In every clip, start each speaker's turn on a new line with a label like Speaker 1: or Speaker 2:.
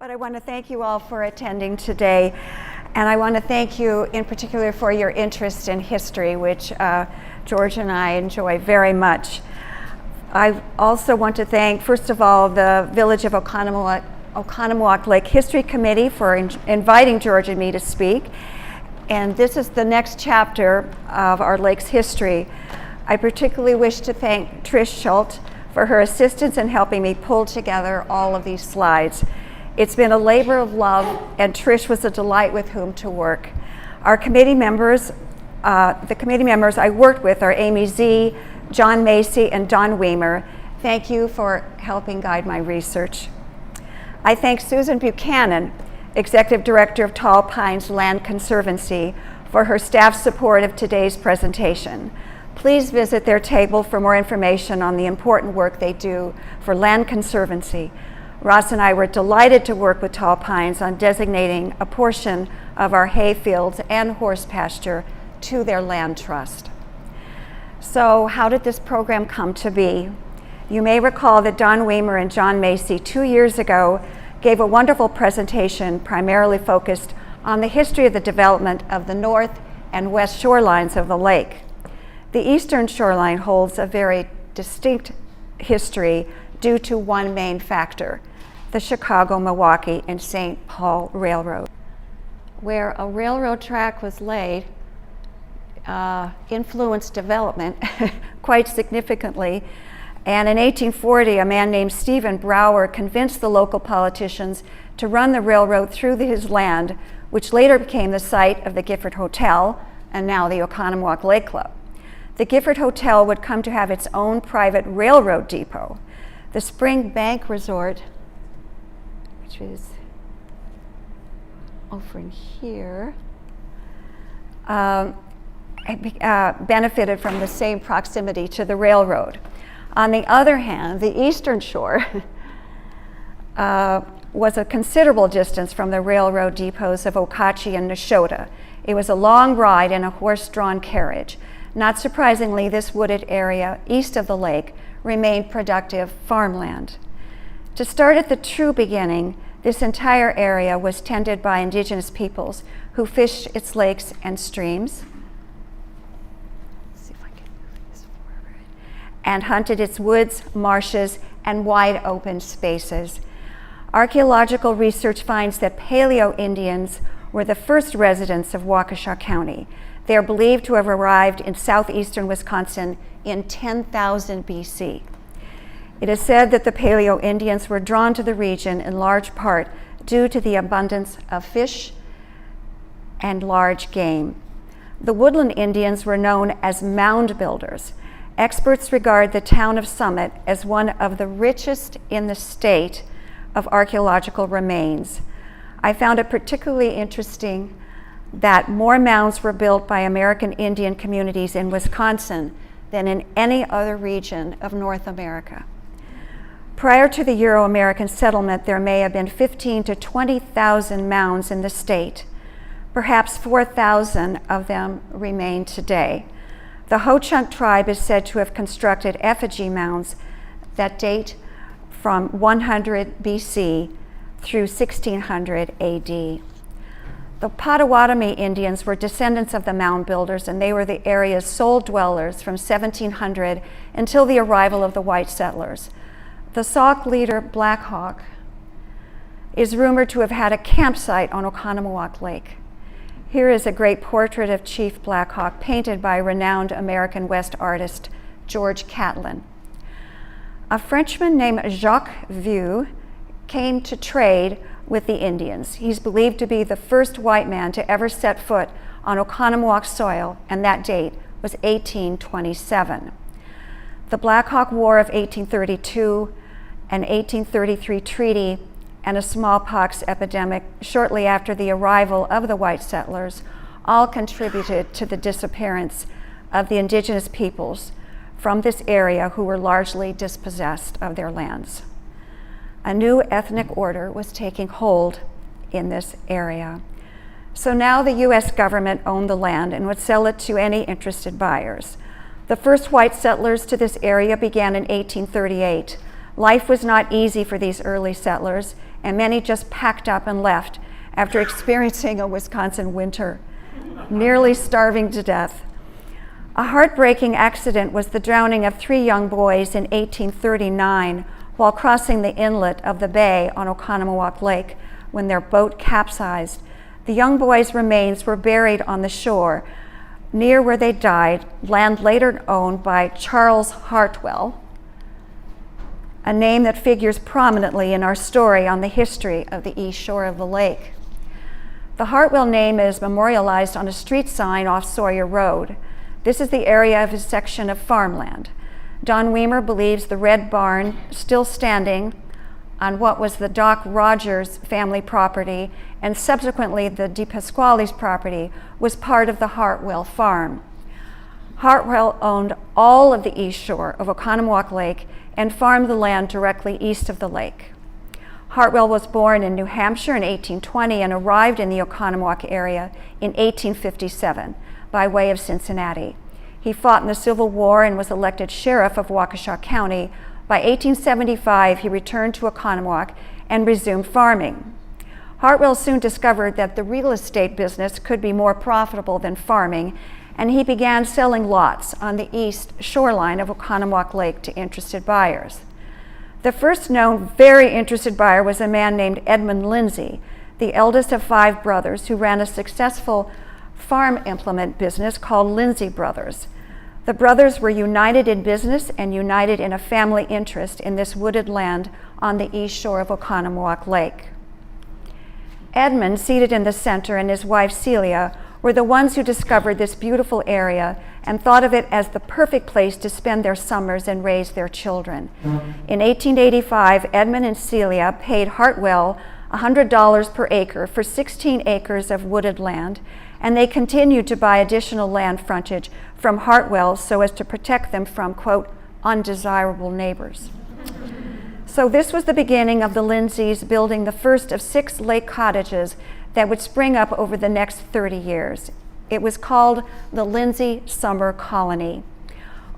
Speaker 1: But I want to thank you all for attending today, and I want to thank you in particular for your interest in history, which George and I enjoy very much. I also want to thank, first of all, the Village of Oconomowoc Lake History Committee for inviting George and me to speak. And this is the next chapter of our lake's history. I particularly wish to thank Trish Schultz for her assistance in helping me pull together all of these slides. It's been a labor of love, and Trish was a delight with whom to work. Our committee members, the committee members I worked with are Amy Z, John Macy, and Don Weimer. Thank you for helping guide my research. I thank Susan Buchanan, Executive Director of Tall Pines Land Conservancy, for her staff support of today's presentation. Please visit their table for more information on the important work they do for land conservancy. Ross and I were delighted to work with Tall Pines on designating a portion of our hay fields and horse pasture to their land trust. So how did this program come to be? You may recall that Don Weimer and John Macy 2 years ago gave a wonderful presentation primarily focused on the history of the development of the north and west shorelines of the lake. The eastern shoreline holds a very distinct history due to one main factor: the Chicago, Milwaukee, and St. Paul Railroad. Where a railroad track was laid, influenced development quite significantly. And in 1840, a man named Stephen Brower convinced the local politicians to run the railroad through his land, which later became the site of the Gifford Hotel and now the Oconomowoc Lake Club. The Gifford Hotel would come to have its own private railroad depot. The Spring Bank Resort, which is over in here, benefited from the same proximity to the railroad. On the other hand, the eastern shore was a considerable distance from the railroad depots of Okauchee and Neshota. It was a long ride in a horse-drawn carriage. Not surprisingly, this wooded area east of the lake remained productive farmland. To start at the true beginning, this entire area was tended by indigenous peoples who fished its lakes and streams. Let's see if I can move this forward. And hunted its woods, marshes, and wide open spaces. Archaeological research finds that Paleo Indians were the first residents of Waukesha County. They are believed to have arrived in southeastern Wisconsin in 10,000 BC. It is said that the Paleo Indians were drawn to the region in large part due to the abundance of fish and large game. The woodland Indians were known as mound builders. Experts regard the town of Summit as one of the richest in the state of archaeological remains. I found it particularly interesting that more mounds were built by American Indian communities in Wisconsin than in any other region of North America. Prior to the Euro-American settlement, there may have been 15,000 to 20,000 mounds in the state. Perhaps 4,000 of them remain today. The Ho-Chunk tribe is said to have constructed effigy mounds that date from 100 BC through 1600 AD. The Potawatomi Indians were descendants of the mound builders, and they were the area's sole dwellers from 1700 until the arrival of the white settlers. The Sauk leader, Black Hawk, is rumored to have had a campsite on Oconomowoc Lake. Here is a great portrait of Chief Black Hawk painted by renowned American West artist George Catlin. A Frenchman named Jacques Vieux came to trade with the Indians. He's believed to be the first white man to ever set foot on Oconomowoc soil, and that date was 1827. The Black Hawk War of 1832, an 1833 treaty, and a smallpox epidemic shortly after the arrival of the white settlers all contributed to the disappearance of the indigenous peoples from this area who were largely dispossessed of their lands. A new ethnic order was taking hold in this area. So now the US government owned the land and would sell it to any interested buyers. The first white settlers to this area began in 1838. Life was not easy for these early settlers, and many just packed up and left after experiencing a Wisconsin winter, nearly starving to death. A heartbreaking accident was the drowning of 3 young boys in 1839 while crossing the inlet of the bay on Oconomowoc Lake when their boat capsized. The young boys' remains were buried on the shore near where they died, land later owned by Charles Hartwell, a name that figures prominently in our story on the history of the east shore of the lake. The Hartwell name is memorialized on a street sign off Sawyer Road. This is the area of his section of farmland. Don Weimer believes the red barn, still standing on what was the Doc Rogers family property and subsequently the DePasquale's property, was part of the Hartwell farm. Hartwell owned all of the east shore of Oconomowoc Lake and farmed the land directly east of the lake. Hartwell was born in New Hampshire in 1820 and arrived in the Oconomowoc area in 1857 by way of Cincinnati. He fought in the Civil War and was elected sheriff of Waukesha County. By 1875, he returned to Oconomowoc and resumed farming. Hartwell soon discovered that the real estate business could be more profitable than farming, and he began selling lots on the east shoreline of Oconomowoc Lake to interested buyers. The first known very interested buyer was a man named Edmund Lindsay, the eldest of 5 brothers who ran a successful farm implement business called Lindsay Brothers. The brothers were united in business and united in a family interest in this wooded land on the east shore of Oconomowoc Lake. Edmund, seated in the center, and his wife Celia were the ones who discovered this beautiful area and thought of it as the perfect place to spend their summers and raise their children. In 1885, Edmund and Celia paid Hartwell $100 per acre for 16 acres of wooded land, and they continued to buy additional land frontage from Hartwell so as to protect them from, quote, undesirable neighbors. So this was the beginning of the Lindsays building the first of 6 lake cottages that would spring up over the next 30 years. It was called the Lindsay Summer Colony.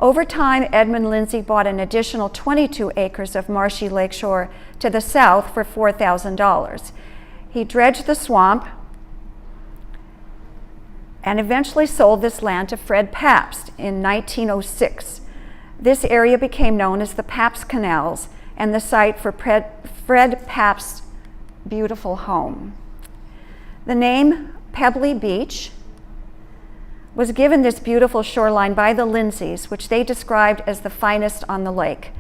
Speaker 1: Over time, Edmund Lindsay bought an additional 22 acres of marshy lakeshore to the south for $4,000. He dredged the swamp and eventually sold this land to Fred Pabst in 1906. This area became known as the Pabst Canals and the site for Fred Pabst's beautiful home. The name Pebbly Beach was given this beautiful shoreline by the Lindsays, which they described as the finest on the lake.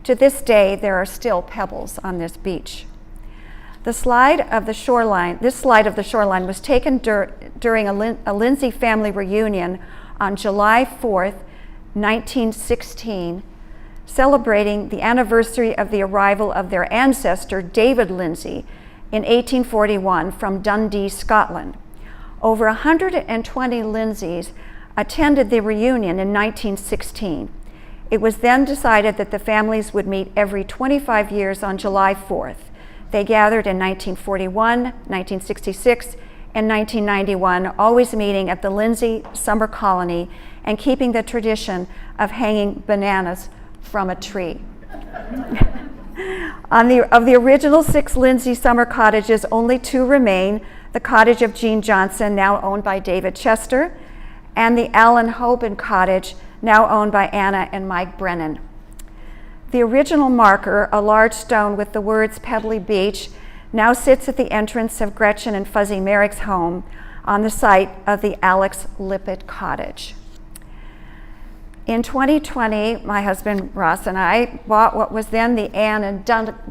Speaker 1: To this day, there are still pebbles on this beach. This slide of the shoreline was taken during a Lindsay family reunion on July 4th, 1916, celebrating the anniversary of the arrival of their ancestor, David Lindsay, in 1841 from Dundee, Scotland. Over 120 Lindsays attended the reunion in 1916. It was then decided that the families would meet every 25 years on July 4th. They gathered in 1941, 1966, and 1991, always meeting at the Lindsay Summer Colony and keeping the tradition of hanging bananas from a tree. Of the original 6 Lindsay summer cottages, only 2 remain: the cottage of Jean Johnson, now owned by David Chester, and the Allen Hoban cottage, now owned by Anna and Mike Brennan. The original marker, a large stone with the words Pebbly Beach, now sits at the entrance of Gretchen and Fuzzy Merrick's home on the site of the Alex Lippett cottage. In 2020, my husband Ross and I bought what was then the Ann and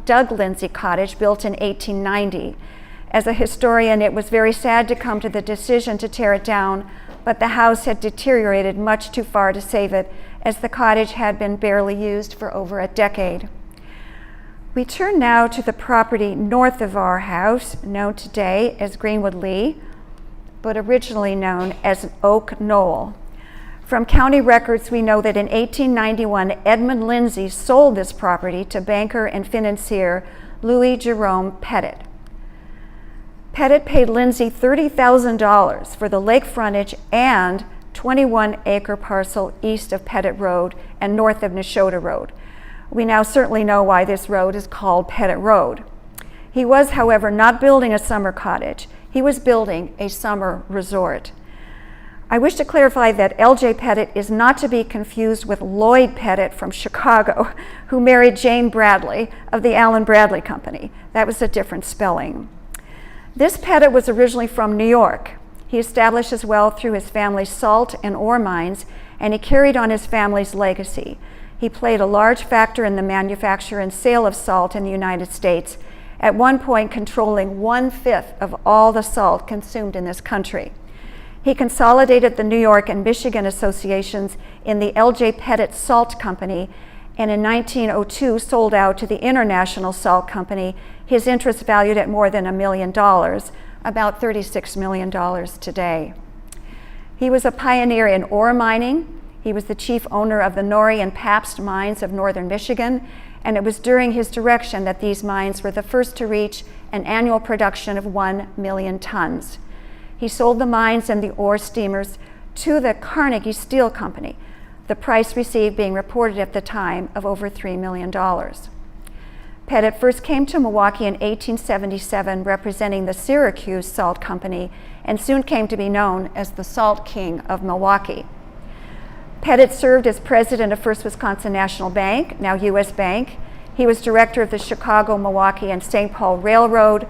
Speaker 1: Doug Lindsay cottage, built in 1890. As a historian, it was very sad to come to the decision to tear it down, but the house had deteriorated much too far to save it, as the cottage had been barely used for over a decade. We turn now to the property north of our house, known today as Greenwood Lee, but originally known as Oak Knoll. From county records, we know that in 1891, Edmund Lindsay sold this property to banker and financier Louis Jerome Pettit. Pettit paid Lindsay $30,000 for the lake frontage and 21-acre parcel east of Pettit Road and north of Neshota Road, We now certainly know why this road is called Pettit Road. He was, however, not building a summer cottage. He was building a summer resort. I wish to clarify that L.J. Pettit is not to be confused with Lloyd Pettit from Chicago, who married Jane Bradley of the Allen Bradley Company. That was a different spelling. This Pettit was originally from New York. He established his wealth through his family's salt and ore mines, and he carried on his family's legacy. He played a large factor in the manufacture and sale of salt in the United States, at one point controlling 1/5 of all the salt consumed in this country. He consolidated the New York and Michigan associations in the L.J. Pettit Salt Company, and in 1902 sold out to the International Salt Company, his interest valued at more than $1 million, about $36 million today. He was a pioneer in ore mining. He was the chief owner of the Norrie and Pabst mines of northern Michigan, and it was during his direction that these mines were the first to reach an annual production of 1 million tons. He sold the mines and the ore steamers to the Carnegie Steel Company, the price received being reported at the time of over $3 million. Pettit first came to Milwaukee in 1877 representing the Syracuse Salt Company and soon came to be known as the Salt King of Milwaukee. Pettit served as president of First Wisconsin National Bank, now U.S. Bank. He was director of the Chicago, Milwaukee, and St. Paul Railroad,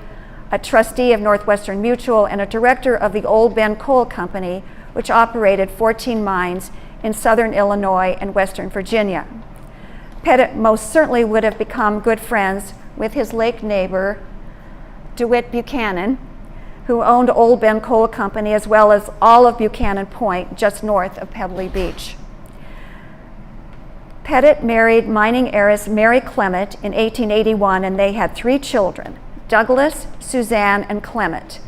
Speaker 1: a trustee of Northwestern Mutual, and a director of the Old Bend Coal Company, which operated 14 mines in southern Illinois and western Virginia. Pettit most certainly would have become good friends with his lake neighbor, DeWitt Buchanan, who owned Old Bend Coal Company as well as all of Buchanan Point, just north of Pebbly Beach. Pettit married mining heiress Mary Clement in 1881, and they had 3 children, Douglas, Suzanne, and Clement.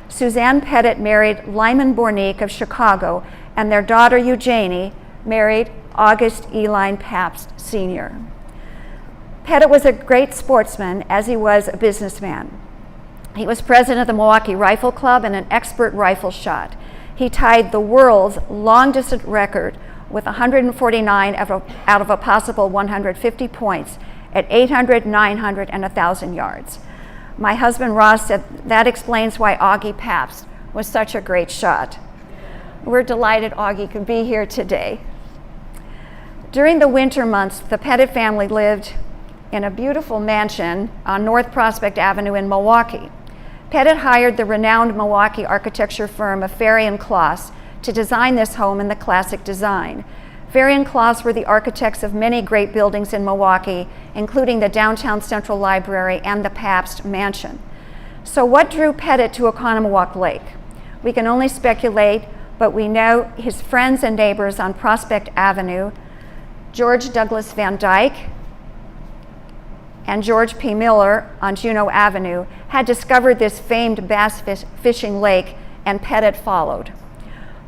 Speaker 1: Suzanne Pettit married Lyman Bornick of Chicago, and their daughter Eugenie married August Eline Pabst Sr. Pettit was a great sportsman as he was a businessman. He was president of the Milwaukee Rifle Club and an expert rifle shot. He tied the world's long-distance record with 149 out of a possible 150 points at 800, 900, and 1,000 yards. My husband Ross said that explains why Augie Pabst was such a great shot. We're delighted Augie could be here today. During the winter months, the Pettit family lived in a beautiful mansion on North Prospect Avenue in Milwaukee. Pettit hired the renowned Milwaukee architecture firm of Ferry and Kloss to design this home in the classic design. Ferry and Kloss were the architects of many great buildings in Milwaukee, including the Downtown Central Library and the Pabst Mansion. So what drew Pettit to Oconomowoc Lake? We can only speculate, but we know his friends and neighbors on Prospect Avenue, George Douglas Van Dyke and George P. Miller on Juneau Avenue, had discovered this famed bass fishing lake, and Pettit followed.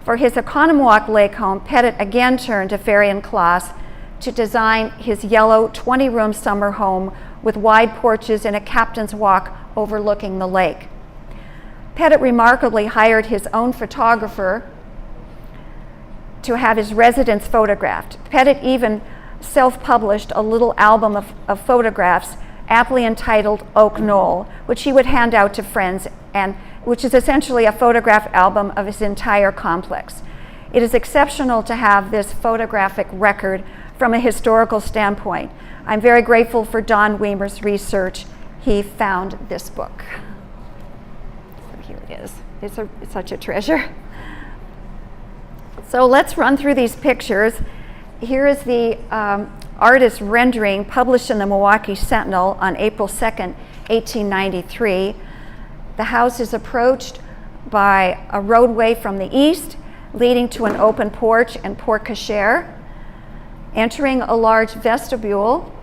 Speaker 1: For his Oconomowoc Lake home, Pettit again turned to Ferry and Kloss to design his yellow 20-room summer home with wide porches and a captain's walk overlooking the lake. Pettit remarkably hired his own photographer to have his residence photographed. Pettit even self-published a little album of photographs aptly entitled Oak Knoll, which he would hand out to friends, and which is essentially a photograph album of his entire complex. It is exceptional to have this photographic record from a historical standpoint. I'm very grateful for Don Weimer's research. He found this book. So here it is. It's such a treasure. So let's run through these pictures. Here is the artist rendering published in the Milwaukee Sentinel on April 2nd, 1893. The house is approached by a roadway from the east leading to an open porch and porte cochere. Entering a large vestibule,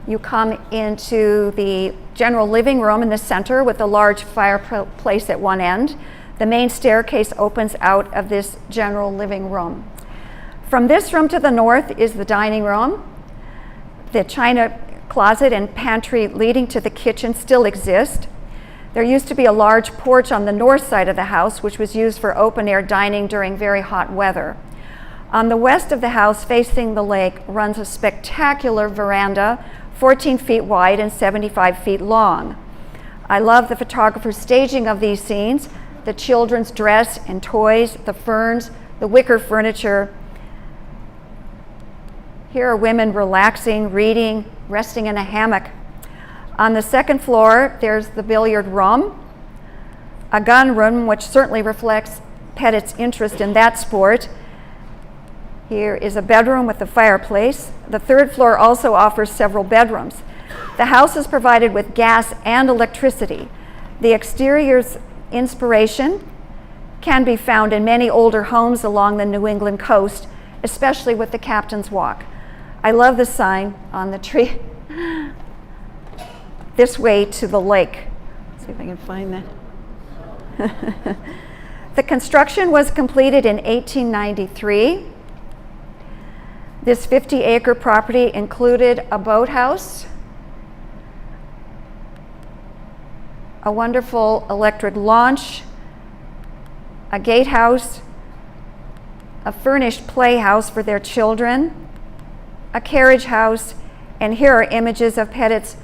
Speaker 1: you come into the general living room in the center with a large fireplace at one end. The main staircase opens out of this general living room. From this room to the north is the dining room. The china closet and pantry leading to the kitchen still exist. There used to be a large porch on the north side of the house, which was used for open-air dining during very hot weather. On the west of the house, facing the lake, runs a spectacular veranda, 14 feet wide and 75 feet long. I love the photographer's staging of these scenes, the children's dress and toys, the ferns, the wicker furniture. Here are women relaxing, reading, resting in a hammock. On the second floor, there's the billiard room, a gun room, which certainly reflects Pettit's interest in that sport. Here is a bedroom with a fireplace. The third floor also offers several bedrooms. The house is provided with gas and electricity. The exterior's inspiration can be found in many older homes along the New England coast, especially with the Captain's Walk. I love the sign on the tree. This way to the lake. Let's see if I can find that. The construction was completed in 1893. This 50-acre property included a boathouse, a wonderful electric launch, a gatehouse, a furnished playhouse for their children, a carriage house, and here are images of Pettit's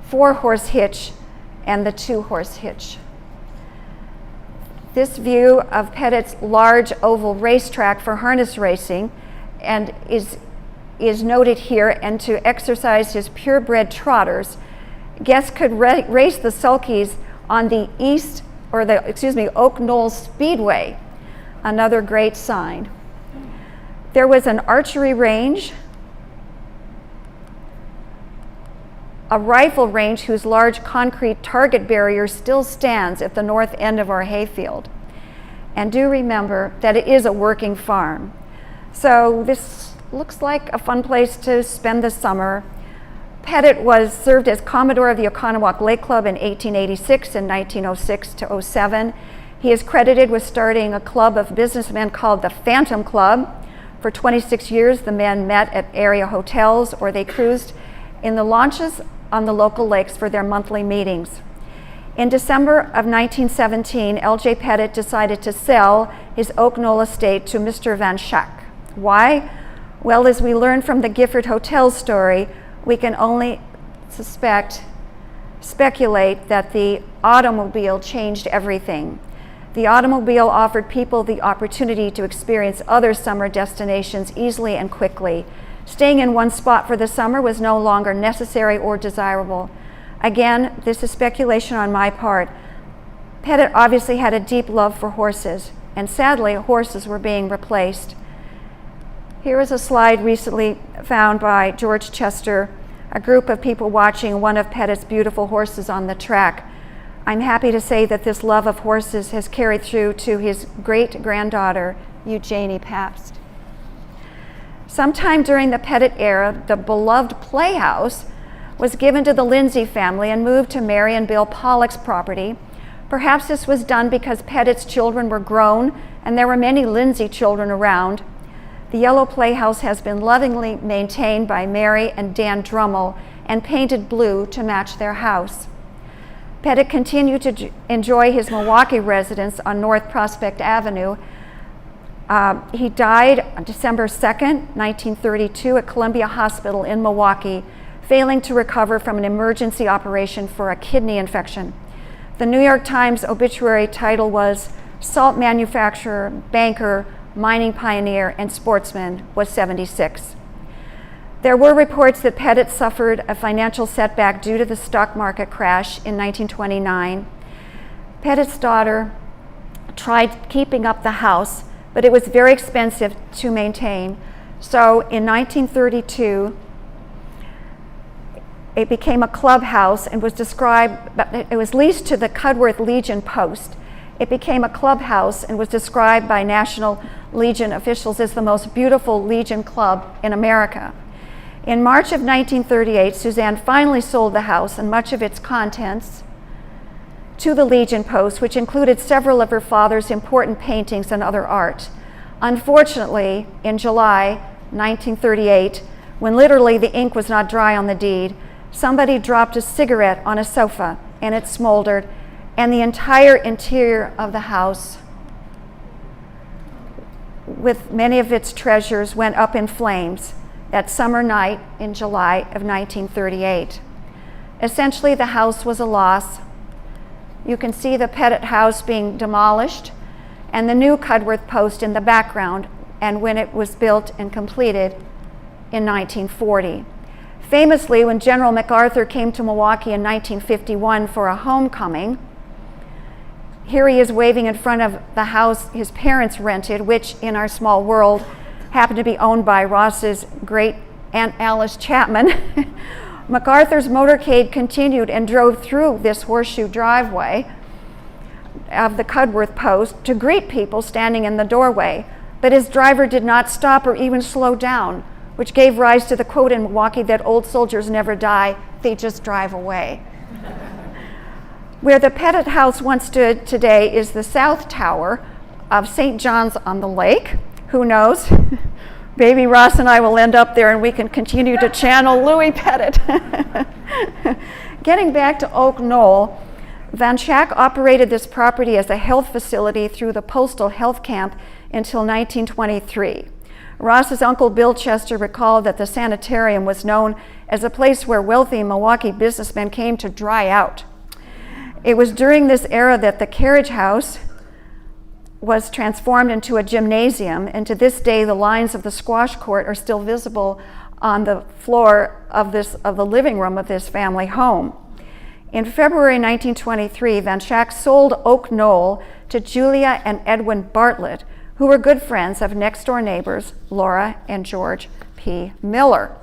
Speaker 1: 4-horse hitch and the 2-horse hitch. This view of Pettit's large oval racetrack for harness racing and is noted here, and to exercise his purebred trotters, guests could race the sulkies on the Oak Knoll Speedway, another great sign. There was an archery range, a rifle range whose large concrete target barrier still stands at the north end of our hayfield. And do remember that it is a working farm. So this looks like a fun place to spend the summer. Pettit served as Commodore of the Oconomowoc Lake Club in 1886 and 1906 to 07. He is credited with starting a club of businessmen called the Phantom Club. For 26 years, the men met at area hotels or they cruised in the launches on the local lakes for their monthly meetings. In December of 1917, L.J. Pettit decided to sell his Oak Knoll estate to Mr. Van Schack. Why? Well, as we learned from the Gifford Hotel story, we can only speculate that the automobile changed everything. The automobile offered people the opportunity to experience other summer destinations easily and quickly. Staying in one spot for the summer was no longer necessary or desirable. Again, this is speculation on my part. Pettit obviously had a deep love for horses, and sadly, horses were being replaced. Here is a slide recently found by George Chester, a group of people watching one of Pettit's beautiful horses on the track. I'm happy to say that this love of horses has carried through to his great-granddaughter, Eugenie Pabst. Sometime during the Pettit era, the beloved playhouse was given to the Lindsay family and moved to Mary and Bill Pollock's property. Perhaps this was done because Pettit's children were grown and there were many Lindsay children around. The yellow playhouse has been lovingly maintained by Mary and Dan Drummel and painted blue to match their house. Pettit continued to enjoy his Milwaukee residence on North Prospect Avenue. He died on December 2nd, 1932 at Columbia Hospital in Milwaukee, failing to recover from an emergency operation for a kidney infection. The New York Times obituary title was "Salt Manufacturer, Banker, Mining Pioneer, and Sportsman, was 76." There were reports that Pettit suffered a financial setback due to the stock market crash in 1929. Pettit's daughter tried keeping up the house, but it was very expensive to maintain. So in 1932, it became a clubhouse and was leased to the Cudworth Legion Post. It became a clubhouse and was described by National Legion officials as the most beautiful Legion club in America. In March of 1938, Suzanne finally sold the house and much of its contents to the Legion Post, which included several of her father's important paintings and other art. Unfortunately, in July 1938, when literally the ink was not dry on the deed, somebody dropped a cigarette on a sofa and it smoldered, and the entire interior of the house with many of its treasures, went up in flames that summer night in July of 1938. Essentially, the house was a loss. You can see the Pettit house being demolished and the new Cudworth Post in the background, and when it was built and completed in 1940. Famously, when General MacArthur came to Milwaukee in 1951 for a homecoming, here he is waving in front of the house his parents rented, which in our small world happened to be owned by Ross's great Aunt Alice Chapman. MacArthur's motorcade continued and drove through this horseshoe driveway of the Cudworth Post to greet people standing in the doorway, but his driver did not stop or even slow down, which gave rise to the quote in Milwaukee that old soldiers never die, they just drive away. Where the Pettit house once stood today is the South Tower of St. John's on the Lake. Who knows? Baby Ross and I will end up there and we can continue to channel Louis Pettit. Getting back to Oak Knoll, Van Schack operated this property as a health facility through the Postal Health Camp until 1923. Ross's uncle Bill Chester recalled that the sanitarium was known as a place where wealthy Milwaukee businessmen came to dry out. It was during this era that the carriage house was transformed into a gymnasium, and to this day the lines of the squash court are still visible on the floor of the living room of this family home. In February 1923, Van Schack sold Oak Knoll to Julia and Edwin Bartlett, who were good friends of next-door neighbors Laura and George P. Miller.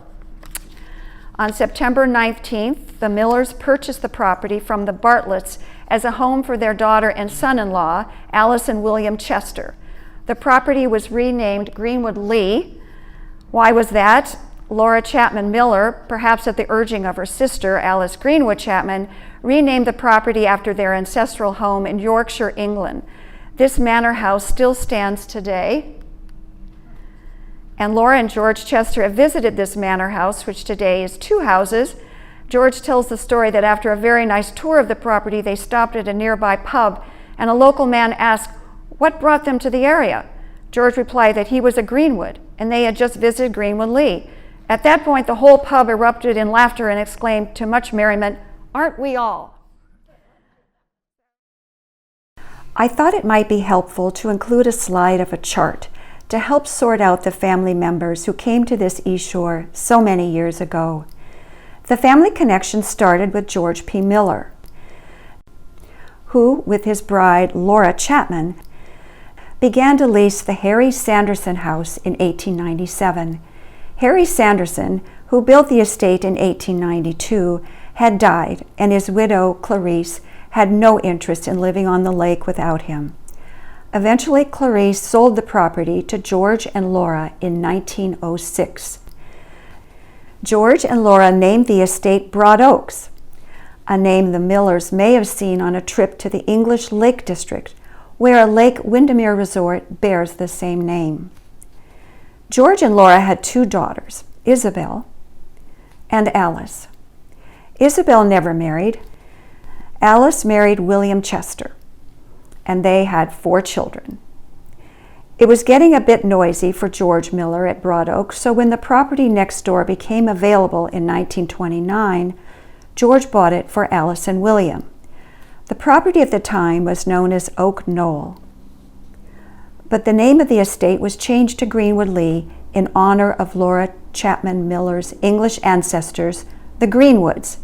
Speaker 1: On September 19th, the Millers purchased the property from the Bartletts as a home for their daughter and son-in-law, Alice and William Chester. The property was renamed Greenwood Lee. Why was that? Laura Chapman Miller, perhaps at the urging of her sister, Alice Greenwood Chapman, renamed the property after their ancestral home in Yorkshire, England. This manor house still stands today. And Laura and George Chester have visited this manor house, which today is two houses. George tells the story that after a very nice tour of the property, they stopped at a nearby pub, and a local man asked what brought them to the area. George replied that he was a Greenwood, and they had just visited Greenwood Lee. At that point, the whole pub erupted in laughter and exclaimed to much merriment, "Aren't we all?" I thought it might be helpful to include a slide of a chart to help sort out the family members who came to this East Shore so many years ago. The family connection started with George P. Miller, who, with his bride Laura Chapman, began to lease the Harry Sanderson house in 1897. Harry Sanderson, who built the estate in 1892, had died, and his widow, Clarice, had no interest in living on the lake without him. Eventually, Clarice sold the property to George and Laura in 1906. George and Laura named the estate Broad Oaks, a name the Millers may have seen on a trip to the English Lake District, where a Lake Windermere resort bears the same name. George and Laura had two daughters, Isabel and Alice. Isabel never married. Alice married William Chester, and they had 4 children. It was getting a bit noisy for George Miller at Broad Oak, so when the property next door became available in 1929, George bought it for Alice and William. The property at the time was known as Oak Knoll, but the name of the estate was changed to Greenwood Lee in honor of Laura Chapman Miller's English ancestors, the Greenwoods.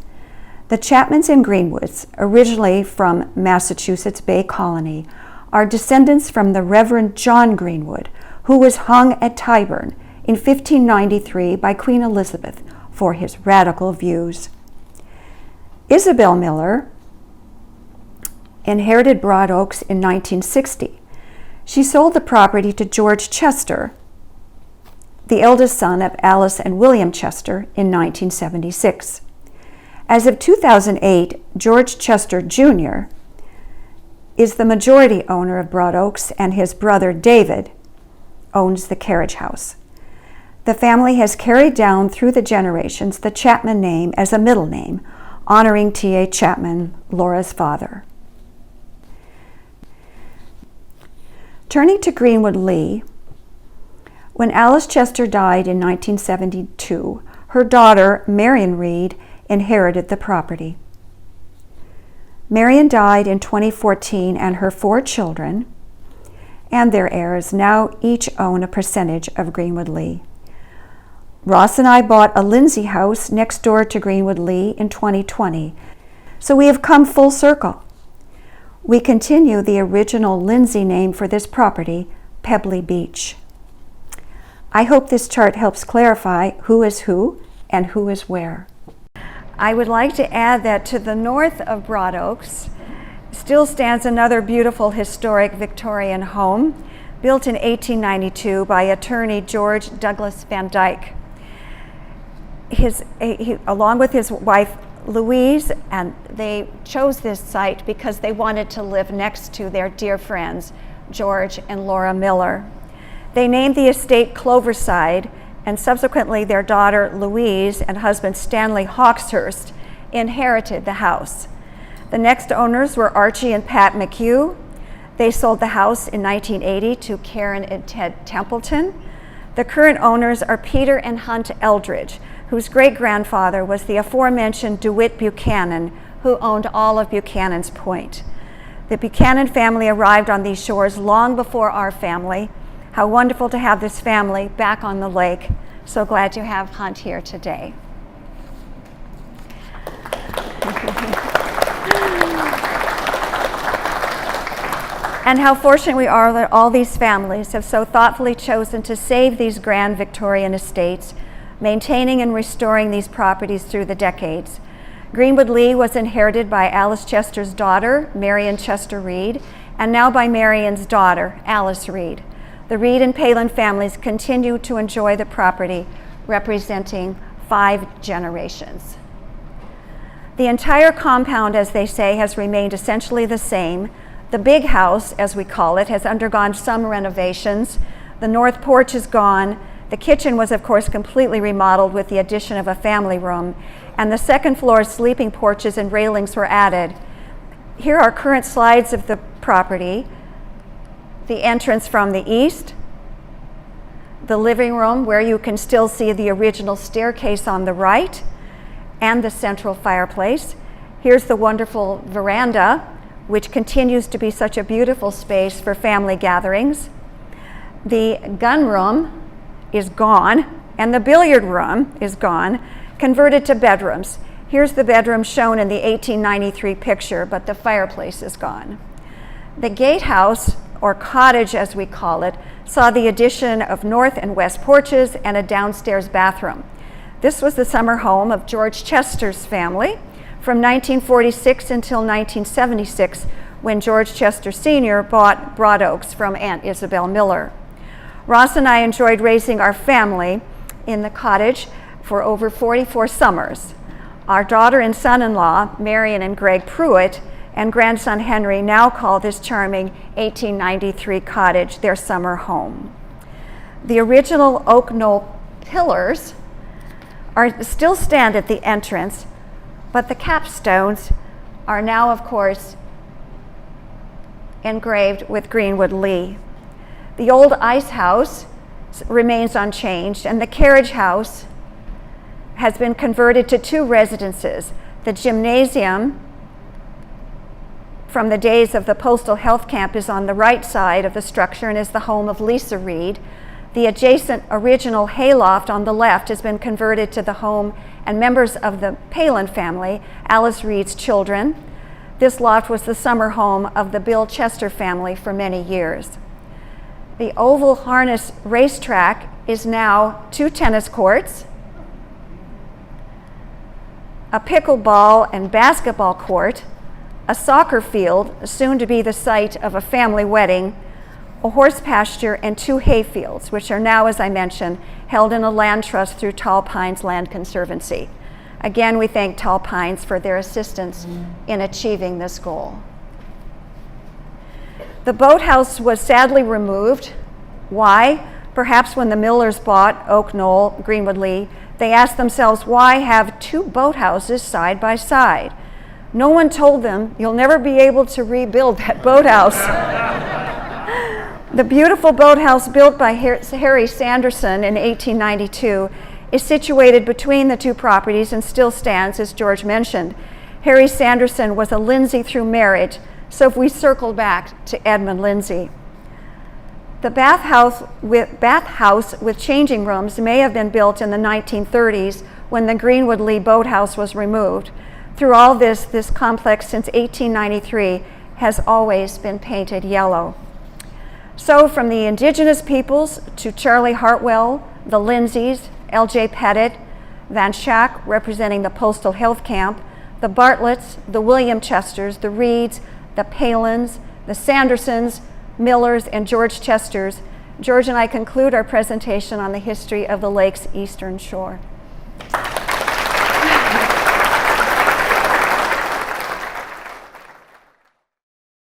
Speaker 1: The Chapmans and Greenwoods, originally from Massachusetts Bay Colony, are descendants from the Reverend John Greenwood, who was hung at Tyburn in 1593 by Queen Elizabeth for his radical views. Isabel Miller inherited Broad Oaks in 1960. She sold the property to George Chester, the eldest son of Alice and William Chester, in 1976. As of 2008, George Chester Jr. is the majority owner of Broad Oaks, and his brother David owns the carriage house. The family has carried down through the generations the Chapman name as a middle name, honoring T.A. Chapman, Laura's father. Turning to Greenwood Lee, When Alice Chester died in 1972, her daughter, Marion Reed, inherited the property. Marion died in 2014, and her 4 children and their heirs now each own a percentage of Greenwood Lee. Ross and I bought a Lindsay house next door to Greenwood Lee in 2020, so we have come full circle. We continue the original Lindsay name for this property, Pebbly Beach. I hope this chart helps clarify who is who and who is where. I would like to add that to the north of Broad Oaks still stands another beautiful historic Victorian home built in 1892 by attorney George Douglas Van Dyke. Along with his wife Louise, and they chose this site because they wanted to live next to their dear friends George and Laura Miller. They named the estate Cloverside, and subsequently their daughter Louise and husband Stanley Hawkshurst inherited the house. The next owners were Archie and Pat McHugh. They sold the house in 1980 to Karen and Ted Templeton. The current owners are Peter and Hunt Eldridge, whose great-grandfather was the aforementioned DeWitt Buchanan, who owned all of Buchanan's Point. The Buchanan family arrived on these shores long before our family. How wonderful to have this family back on the lake. So glad to have Hunt here today. And how fortunate we are that all these families have so thoughtfully chosen to save these grand Victorian estates, maintaining and restoring these properties through the decades. Greenwood Lee was inherited by Alice Chester's daughter, Marion Chester Reed, and now by Marion's daughter, Alice Reed. The Reed and Palin families continue to enjoy the property, representing 5 generations. The entire compound, as they say, has remained essentially the same. The big house, as we call it, has undergone some renovations. The north porch is gone. The kitchen was, of course, completely remodeled with the addition of a family room, and the second floor sleeping porches and railings were added. Here are current slides of the property. The entrance from the east, the living room where you can still see the original staircase on the right, and the central fireplace. Here's the wonderful veranda, which continues to be such a beautiful space for family gatherings. The gun room is gone, and the billiard room is gone, converted to bedrooms. Here's the bedroom shown in the 1893 picture, but the fireplace is gone. The gatehouse, or cottage as we call it, saw the addition of north and west porches and a downstairs bathroom. This was the summer home of George Chester's family from 1946 until 1976, when George Chester Sr. bought Broad Oaks from Aunt Isabel Miller. Ross and I enjoyed raising our family in the cottage for over 44 summers. Our daughter and son-in-law, Marion and Greg Pruitt, and grandson Henry now call this charming 1893 cottage their summer home. The original oak knoll pillars still stand at the entrance, but the capstones are now, of course, engraved with Greenwood Lee. The old ice house remains unchanged, and the carriage house has been converted to 2 residences. The gymnasium from the days of the Postal Health Camp is on the right side of the structure and is the home of Lisa Reed. The adjacent original hayloft on the left has been converted to the home and members of the Palin family, Alice Reed's children. This loft was the summer home of the Bill Chester family for many years. The oval harness racetrack is now 2 tennis courts, a pickleball and basketball court, a soccer field, soon to be the site of a family wedding, a horse pasture, and 2 hay fields, which are now, as I mentioned, held in a land trust through Tall Pines Land Conservancy. Again, we thank Tall Pines for their assistance in achieving this goal. The boathouse was sadly removed. Why? Perhaps when the Millers bought Oak Knoll, Greenwood Lee, they asked themselves, why have 2 boathouses side by side? No one told them, you'll never be able to rebuild that boathouse. The beautiful boathouse built by Harry Sanderson in 1892 is situated between the two properties and still stands, as George mentioned. Harry Sanderson was a Lindsay through marriage, so if we circle back to Edmund Lindsay. The bathhouse with changing rooms may have been built in the 1930s when the Greenwood Lee boathouse was removed. Through all this complex since 1893 has always been painted yellow. So from the indigenous peoples to Charlie Hartwell, the Lindsays, L.J. Pettit, Van Schack representing the Postal Health Camp, the Bartletts, the William Chesters, the Reeds, the Palins, the Sandersons, Millers, and George Chesters, George and I conclude our presentation on the history of the lake's eastern shore.